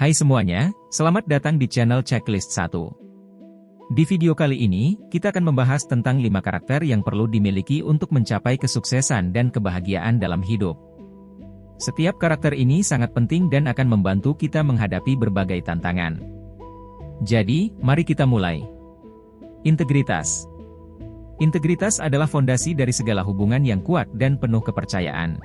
Hai semuanya, selamat datang di channel Checklist 1. Di video kali ini, kita akan membahas tentang 5 karakter yang perlu dimiliki untuk mencapai kesuksesan dan kebahagiaan dalam hidup. Setiap karakter ini sangat penting dan akan membantu kita menghadapi berbagai tantangan. Jadi, mari kita mulai. Integritas. Integritas adalah fondasi dari segala hubungan yang kuat dan penuh kepercayaan.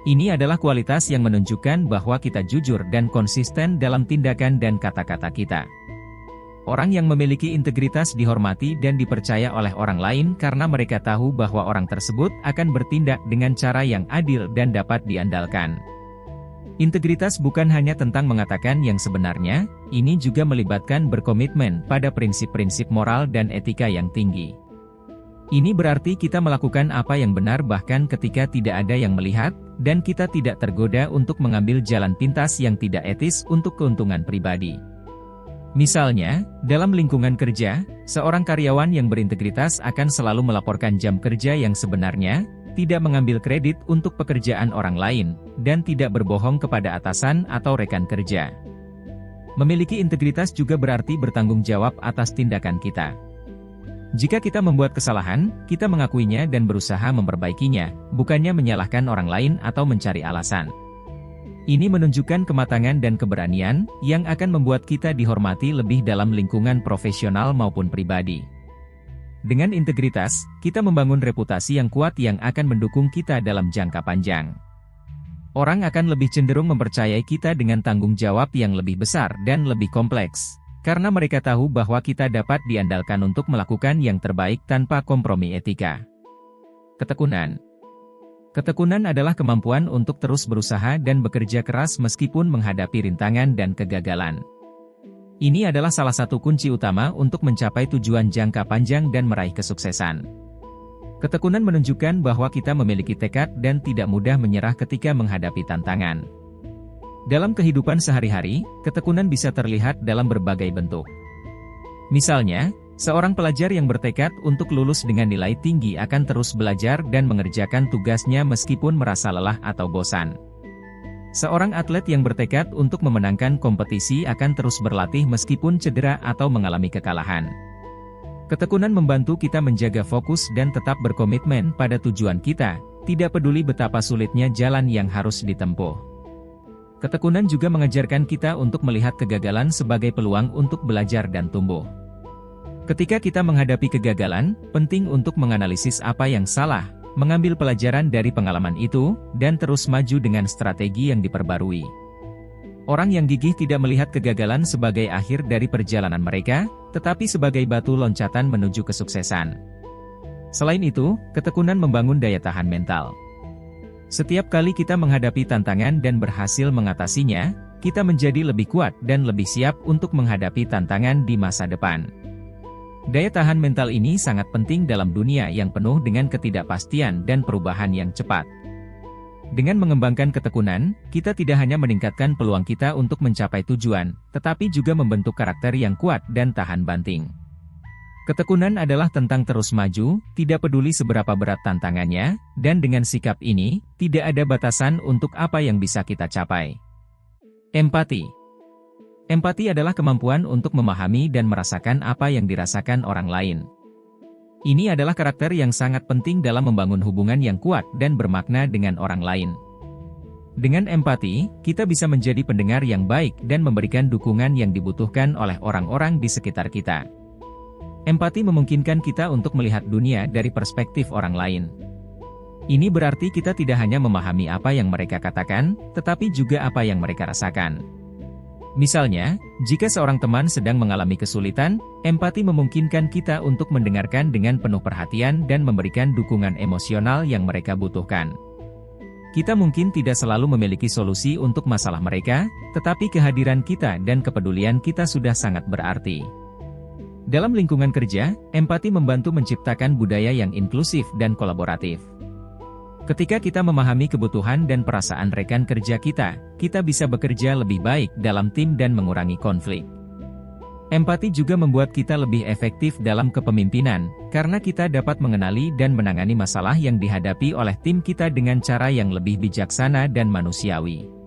Ini adalah kualitas yang menunjukkan bahwa kita jujur dan konsisten dalam tindakan dan kata-kata kita. Orang yang memiliki integritas dihormati dan dipercaya oleh orang lain karena mereka tahu bahwa orang tersebut akan bertindak dengan cara yang adil dan dapat diandalkan. Integritas bukan hanya tentang mengatakan yang sebenarnya, ini juga melibatkan berkomitmen pada prinsip-prinsip moral dan etika yang tinggi. Ini berarti kita melakukan apa yang benar bahkan ketika tidak ada yang melihat, dan kita tidak tergoda untuk mengambil jalan pintas yang tidak etis untuk keuntungan pribadi. Misalnya, dalam lingkungan kerja, seorang karyawan yang berintegritas akan selalu melaporkan jam kerja yang sebenarnya, tidak mengambil kredit untuk pekerjaan orang lain, dan tidak berbohong kepada atasan atau rekan kerja. Memiliki integritas juga berarti bertanggung jawab atas tindakan kita. Jika kita membuat kesalahan, kita mengakuinya dan berusaha memperbaikinya, bukannya menyalahkan orang lain atau mencari alasan. Ini menunjukkan kematangan dan keberanian, yang akan membuat kita dihormati lebih dalam lingkungan profesional maupun pribadi. Dengan integritas, kita membangun reputasi yang kuat yang akan mendukung kita dalam jangka panjang. Orang akan lebih cenderung mempercayai kita dengan tanggung jawab yang lebih besar dan lebih kompleks. Karena mereka tahu bahwa kita dapat diandalkan untuk melakukan yang terbaik tanpa kompromi etika. Ketekunan. Ketekunan adalah kemampuan untuk terus berusaha dan bekerja keras meskipun menghadapi rintangan dan kegagalan. Ini adalah salah satu kunci utama untuk mencapai tujuan jangka panjang dan meraih kesuksesan. Ketekunan menunjukkan bahwa kita memiliki tekad dan tidak mudah menyerah ketika menghadapi tantangan. Dalam kehidupan sehari-hari, ketekunan bisa terlihat dalam berbagai bentuk. Misalnya, seorang pelajar yang bertekad untuk lulus dengan nilai tinggi akan terus belajar dan mengerjakan tugasnya meskipun merasa lelah atau bosan. Seorang atlet yang bertekad untuk memenangkan kompetisi akan terus berlatih meskipun cedera atau mengalami kekalahan. Ketekunan membantu kita menjaga fokus dan tetap berkomitmen pada tujuan kita, tidak peduli betapa sulitnya jalan yang harus ditempuh. Ketekunan juga mengajarkan kita untuk melihat kegagalan sebagai peluang untuk belajar dan tumbuh. Ketika kita menghadapi kegagalan, penting untuk menganalisis apa yang salah, mengambil pelajaran dari pengalaman itu, dan terus maju dengan strategi yang diperbarui. Orang yang gigih tidak melihat kegagalan sebagai akhir dari perjalanan mereka, tetapi sebagai batu loncatan menuju kesuksesan. Selain itu, ketekunan membangun daya tahan mental. Setiap kali kita menghadapi tantangan dan berhasil mengatasinya, kita menjadi lebih kuat dan lebih siap untuk menghadapi tantangan di masa depan. Daya tahan mental ini sangat penting dalam dunia yang penuh dengan ketidakpastian dan perubahan yang cepat. Dengan mengembangkan ketekunan, kita tidak hanya meningkatkan peluang kita untuk mencapai tujuan, tetapi juga membentuk karakter yang kuat dan tahan banting. Ketekunan adalah tentang terus maju, tidak peduli seberapa berat tantangannya, dan dengan sikap ini, tidak ada batasan untuk apa yang bisa kita capai. Empati. Empati adalah kemampuan untuk memahami dan merasakan apa yang dirasakan orang lain. Ini adalah karakter yang sangat penting dalam membangun hubungan yang kuat dan bermakna dengan orang lain. Dengan empati, kita bisa menjadi pendengar yang baik dan memberikan dukungan yang dibutuhkan oleh orang-orang di sekitar kita. Empati memungkinkan kita untuk melihat dunia dari perspektif orang lain. Ini berarti kita tidak hanya memahami apa yang mereka katakan, tetapi juga apa yang mereka rasakan. Misalnya, jika seorang teman sedang mengalami kesulitan, empati memungkinkan kita untuk mendengarkan dengan penuh perhatian dan memberikan dukungan emosional yang mereka butuhkan. Kita mungkin tidak selalu memiliki solusi untuk masalah mereka, tetapi kehadiran kita dan kepedulian kita sudah sangat berarti. Dalam lingkungan kerja, empati membantu menciptakan budaya yang inklusif dan kolaboratif. Ketika kita memahami kebutuhan dan perasaan rekan kerja kita, kita bisa bekerja lebih baik dalam tim dan mengurangi konflik. Empati juga membuat kita lebih efektif dalam kepemimpinan, karena kita dapat mengenali dan menangani masalah yang dihadapi oleh tim kita dengan cara yang lebih bijaksana dan manusiawi.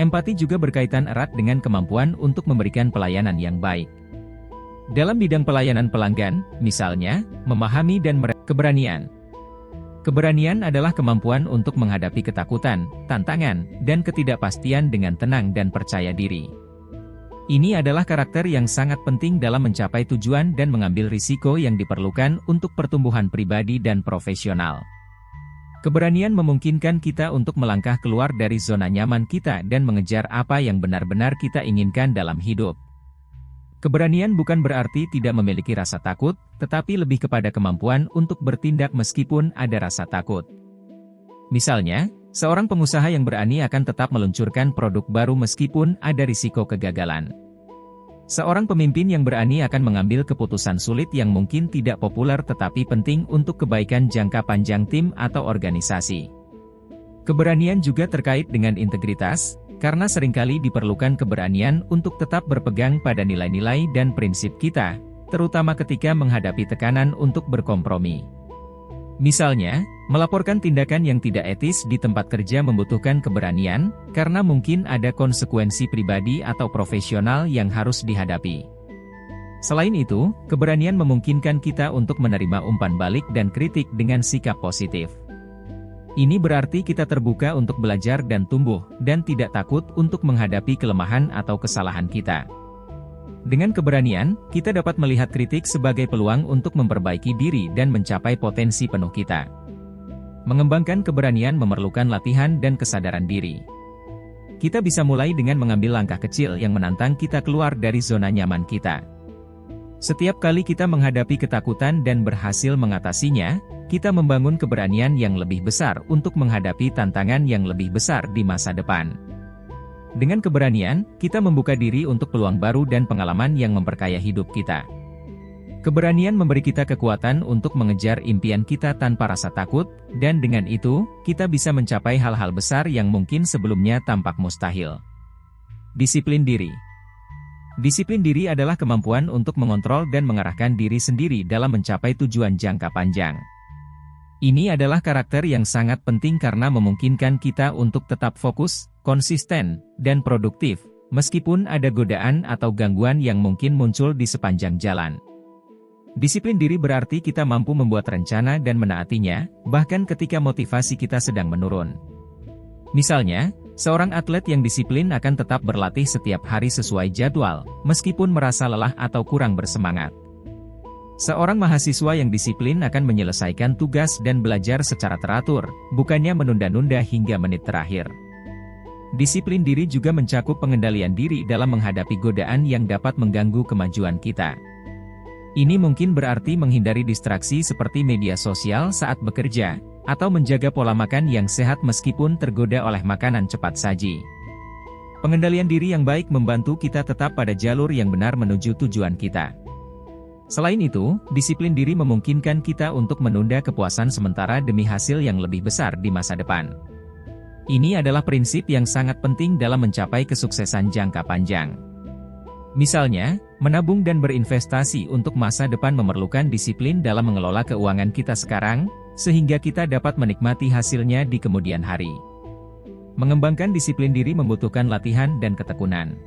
Empati juga berkaitan erat dengan kemampuan untuk memberikan pelayanan yang baik. Dalam bidang pelayanan pelanggan, misalnya, memahami dan keberanian. Keberanian adalah kemampuan untuk menghadapi ketakutan, tantangan, dan ketidakpastian dengan tenang dan percaya diri. Ini adalah karakter yang sangat penting dalam mencapai tujuan dan mengambil risiko yang diperlukan untuk pertumbuhan pribadi dan profesional. Keberanian memungkinkan kita untuk melangkah keluar dari zona nyaman kita dan mengejar apa yang benar-benar kita inginkan dalam hidup. Keberanian bukan berarti tidak memiliki rasa takut, tetapi lebih kepada kemampuan untuk bertindak meskipun ada rasa takut. Misalnya, seorang pengusaha yang berani akan tetap meluncurkan produk baru meskipun ada risiko kegagalan. Seorang pemimpin yang berani akan mengambil keputusan sulit yang mungkin tidak populer tetapi penting untuk kebaikan jangka panjang tim atau organisasi. Keberanian juga terkait dengan integritas, karena seringkali diperlukan keberanian untuk tetap berpegang pada nilai-nilai dan prinsip kita, terutama ketika menghadapi tekanan untuk berkompromi. Misalnya, melaporkan tindakan yang tidak etis di tempat kerja membutuhkan keberanian, karena mungkin ada konsekuensi pribadi atau profesional yang harus dihadapi. Selain itu, keberanian memungkinkan kita untuk menerima umpan balik dan kritik dengan sikap positif. Ini berarti kita terbuka untuk belajar dan tumbuh, dan tidak takut untuk menghadapi kelemahan atau kesalahan kita. Dengan keberanian, kita dapat melihat kritik sebagai peluang untuk memperbaiki diri dan mencapai potensi penuh kita. Mengembangkan keberanian memerlukan latihan dan kesadaran diri. Kita bisa mulai dengan mengambil langkah kecil yang menantang kita keluar dari zona nyaman kita. Setiap kali kita menghadapi ketakutan dan berhasil mengatasinya, kita membangun keberanian yang lebih besar untuk menghadapi tantangan yang lebih besar di masa depan. Dengan keberanian, kita membuka diri untuk peluang baru dan pengalaman yang memperkaya hidup kita. Keberanian memberi kita kekuatan untuk mengejar impian kita tanpa rasa takut, dan dengan itu, kita bisa mencapai hal-hal besar yang mungkin sebelumnya tampak mustahil. Disiplin diri. Disiplin diri adalah kemampuan untuk mengontrol dan mengarahkan diri sendiri dalam mencapai tujuan jangka panjang. Ini adalah karakter yang sangat penting karena memungkinkan kita untuk tetap fokus, konsisten, dan produktif, meskipun ada godaan atau gangguan yang mungkin muncul di sepanjang jalan. Disiplin diri berarti kita mampu membuat rencana dan menaatinya, bahkan ketika motivasi kita sedang menurun. Misalnya, seorang atlet yang disiplin akan tetap berlatih setiap hari sesuai jadwal, meskipun merasa lelah atau kurang bersemangat. Seorang mahasiswa yang disiplin akan menyelesaikan tugas dan belajar secara teratur, bukannya menunda-nunda hingga menit terakhir. Disiplin diri juga mencakup pengendalian diri dalam menghadapi godaan yang dapat mengganggu kemajuan kita. Ini mungkin berarti menghindari distraksi seperti media sosial saat bekerja, atau menjaga pola makan yang sehat meskipun tergoda oleh makanan cepat saji. Pengendalian diri yang baik membantu kita tetap pada jalur yang benar menuju tujuan kita. Selain itu, disiplin diri memungkinkan kita untuk menunda kepuasan sementara demi hasil yang lebih besar di masa depan. Ini adalah prinsip yang sangat penting dalam mencapai kesuksesan jangka panjang. Misalnya, menabung dan berinvestasi untuk masa depan memerlukan disiplin dalam mengelola keuangan kita sekarang, sehingga kita dapat menikmati hasilnya di kemudian hari. Mengembangkan disiplin diri membutuhkan latihan dan ketekunan.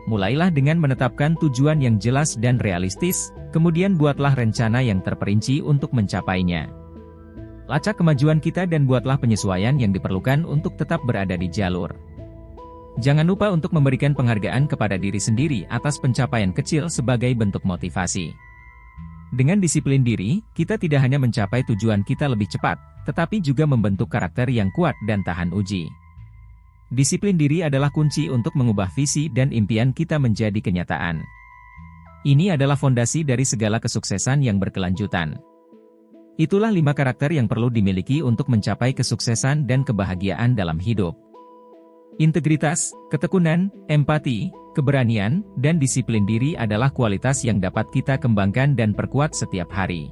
Mulailah dengan menetapkan tujuan yang jelas dan realistis, kemudian buatlah rencana yang terperinci untuk mencapainya. Lacak kemajuan kita dan buatlah penyesuaian yang diperlukan untuk tetap berada di jalur. Jangan lupa untuk memberikan penghargaan kepada diri sendiri atas pencapaian kecil sebagai bentuk motivasi. Dengan disiplin diri, kita tidak hanya mencapai tujuan kita lebih cepat, tetapi juga membentuk karakter yang kuat dan tahan uji. Disiplin diri adalah kunci untuk mengubah visi dan impian kita menjadi kenyataan. Ini adalah fondasi dari segala kesuksesan yang berkelanjutan. Itulah 5 karakter yang perlu dimiliki untuk mencapai kesuksesan dan kebahagiaan dalam hidup. Integritas, ketekunan, empati, keberanian, dan disiplin diri adalah kualitas yang dapat kita kembangkan dan perkuat setiap hari.